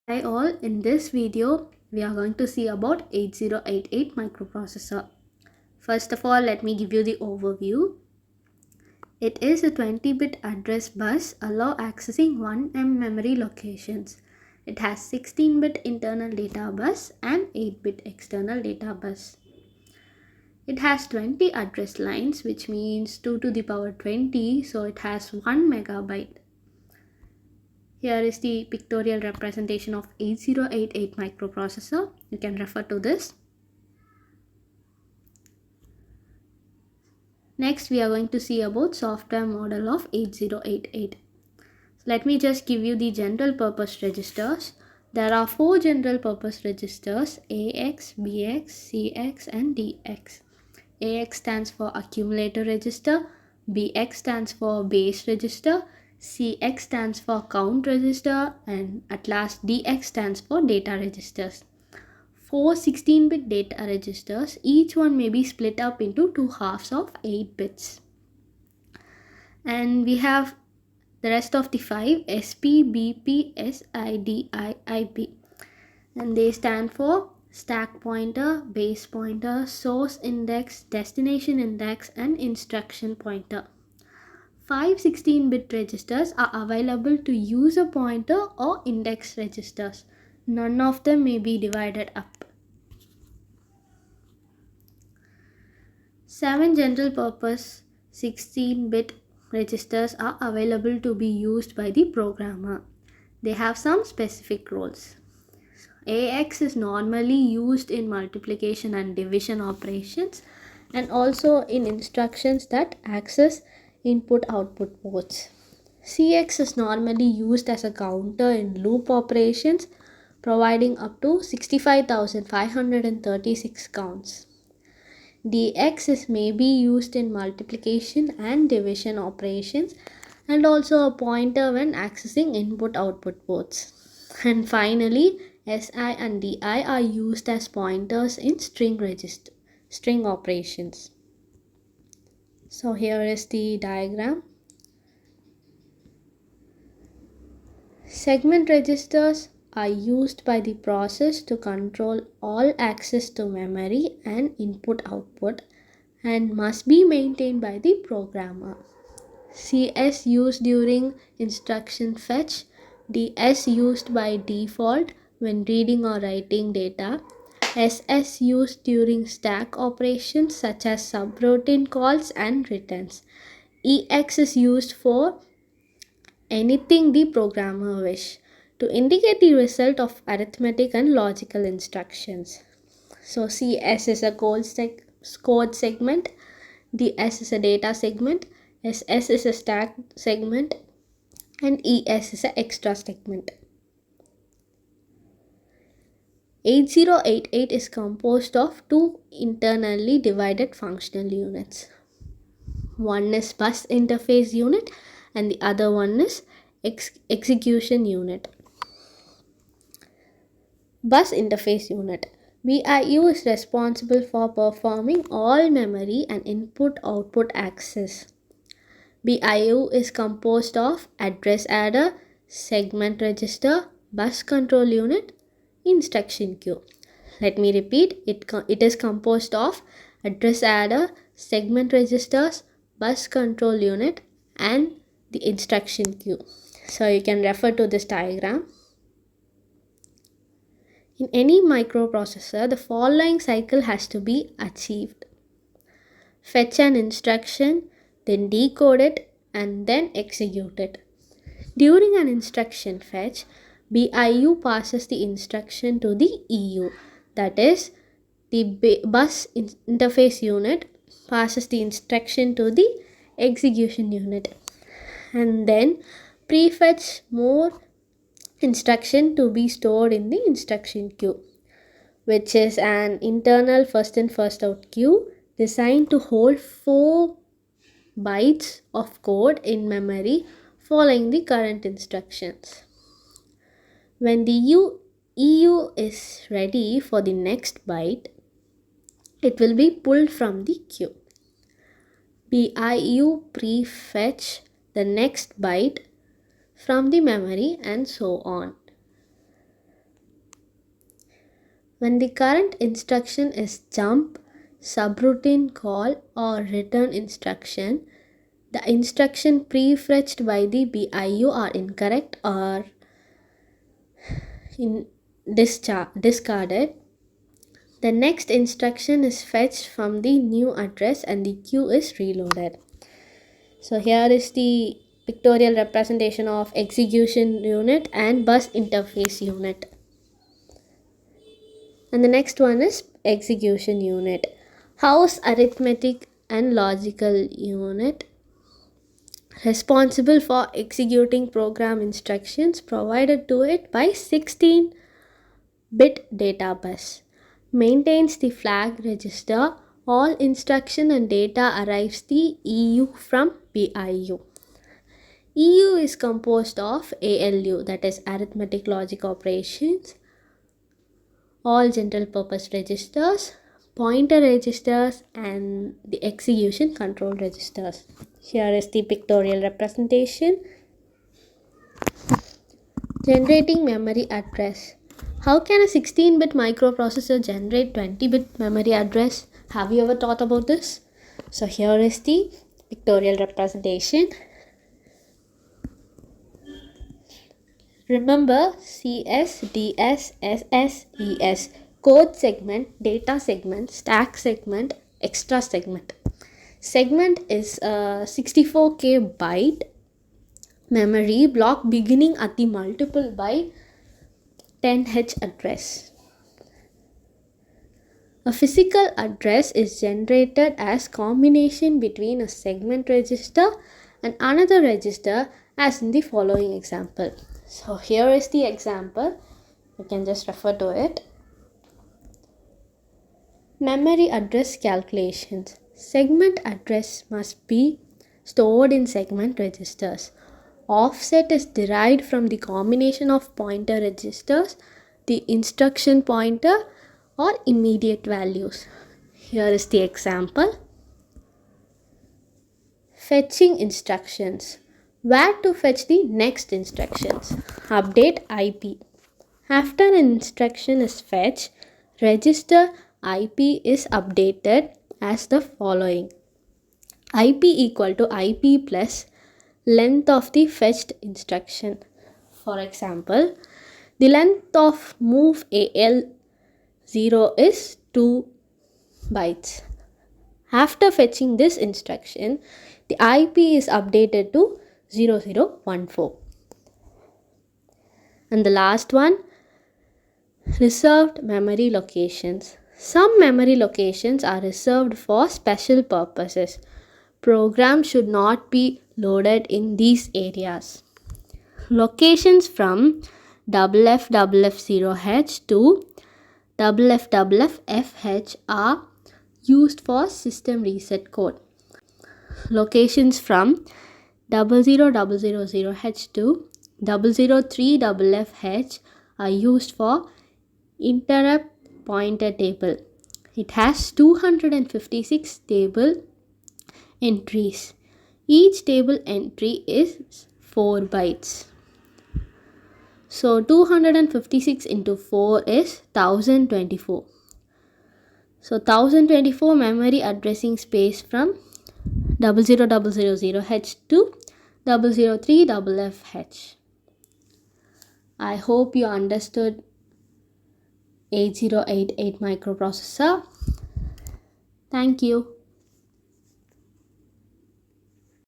Hi all, in this video we are going to see about 8088 microprocessor. First of all, let me give you the overview. It is a 20-bit address bus allow accessing 1M memory locations. It has 16-bit internal data bus and 8-bit external data bus. It has 20 address lines, which means 2 to the power 20, so it has 1 megabyte. Here is the pictorial representation of 8088 microprocessor. You can refer to this. Next, we are going to see about software model of 8088. So let me just give you the general purpose registers. There are 4 general purpose registers: AX, BX, CX and DX. AX stands for accumulator register, BX stands for base register, CX stands for count register, and at last DX stands for data registers. 4 16-bit data registers, each one may be split up into 2 halves of 8 bits. And we have the rest of the 5: SP, BP, SI, DI, IP. And they stand for stack pointer, base pointer, source index, destination index and instruction pointer. 5 16-bit registers are available to user pointer or index registers. None of them may be divided up. 7 general purpose 16-bit registers are available to be used by the programmer. They have some specific roles. AX is normally used in multiplication and division operations and also in instructions that access input-output ports. CX is normally used as a counter in loop operations, providing up to 65,536 counts. DX is may be used in multiplication and division operations and also a pointer when accessing input-output ports. And finally, SI and DI are used as pointers in string operations. So here is the diagram. Segment registers are used by the process to control all access to memory and input-output and must be maintained by the programmer. CS used during instruction fetch, DS used by default when reading or writing data, SS used during stack operations such as subroutine calls and returns. EX is used for anything the programmer wish to indicate the result of arithmetic and logical instructions. So CS is a code segment, DS is a data segment, SS is a stack segment, and ES is an extra segment. 8088 is composed of 2 internally divided functional units. One is bus interface unit and the other one is execution unit. Bus interface unit. BIU is responsible for performing all memory and input-output access. BIU is composed of address adder, segment register, bus control unit, instruction queue. Let me repeat, it is composed of address adder, segment registers, bus control unit and the instruction queue. So you can refer to this diagram. In any microprocessor, the following cycle has to be achieved: fetch an instruction, then decode it, and then execute it. During an instruction fetch, BIU passes the instruction to the EU, that is, the bus interface unit passes the instruction to the execution unit, and then prefetch more instruction to be stored in the instruction queue, which is an internal first in first out queue designed to hold 4 bytes of code in memory following the current instructions. When the EU is ready for the next byte, it will be pulled from the queue. BIU prefetch the next byte from the memory and so on. When the current instruction is jump, subroutine call, or return instruction, the instruction prefetched by the BIU are incorrect or discarded. The next instruction is fetched from the new address and the queue is reloaded. So here is the pictorial representation of execution unit and bus interface unit. And the next one is execution unit. House arithmetic and logical unit, responsible for executing program instructions provided to it by 16-bit data bus. Maintains the flag register. All instruction and data arrives the EU from BIU. EU is composed of ALU, that is arithmetic logic operations, all general purpose registers, pointer registers, and the execution control registers. Here is the pictorial representation. Generating memory address. How can a 16-bit microprocessor generate 20-bit memory address? Have you ever thought about this? So here is the pictorial representation. Remember CS, DS, SS, ES. Code segment, data segment, stack segment, extra segment. Segment is a 64K byte memory block beginning at the multiple by 10H address. A physical address is generated as combination between a segment register and another register, as in the following example. So here is the example. You can just refer to it. Memory address calculations. Segment address must be stored in segment registers. Offset is derived from the combination of pointer registers, the instruction pointer, or immediate values. Here is the example. Fetching instructions. Where to fetch the next instructions? Update IP. After an instruction is fetched, register IP is updated as the following. IP equal to IP plus length of the fetched instruction. For example, the length of move AL0 is 2 bytes. After fetching this instruction, the IP is updated to 0014. And the last one, reserved memory locations. Some memory locations are reserved for special purposes. Programs should not be loaded in these areas. Locations from FFFF0H to FFFFH are used for system reset code. Locations from 00000H to 003FFH are used for interrupt pointer table. It has 256 table entries. Each table entry is 4 bytes. So 256 into 4 is 1024. So 1024 memory addressing space from 00000H to 003FFH. I hope you understood 8088 microprocessor. Thank you.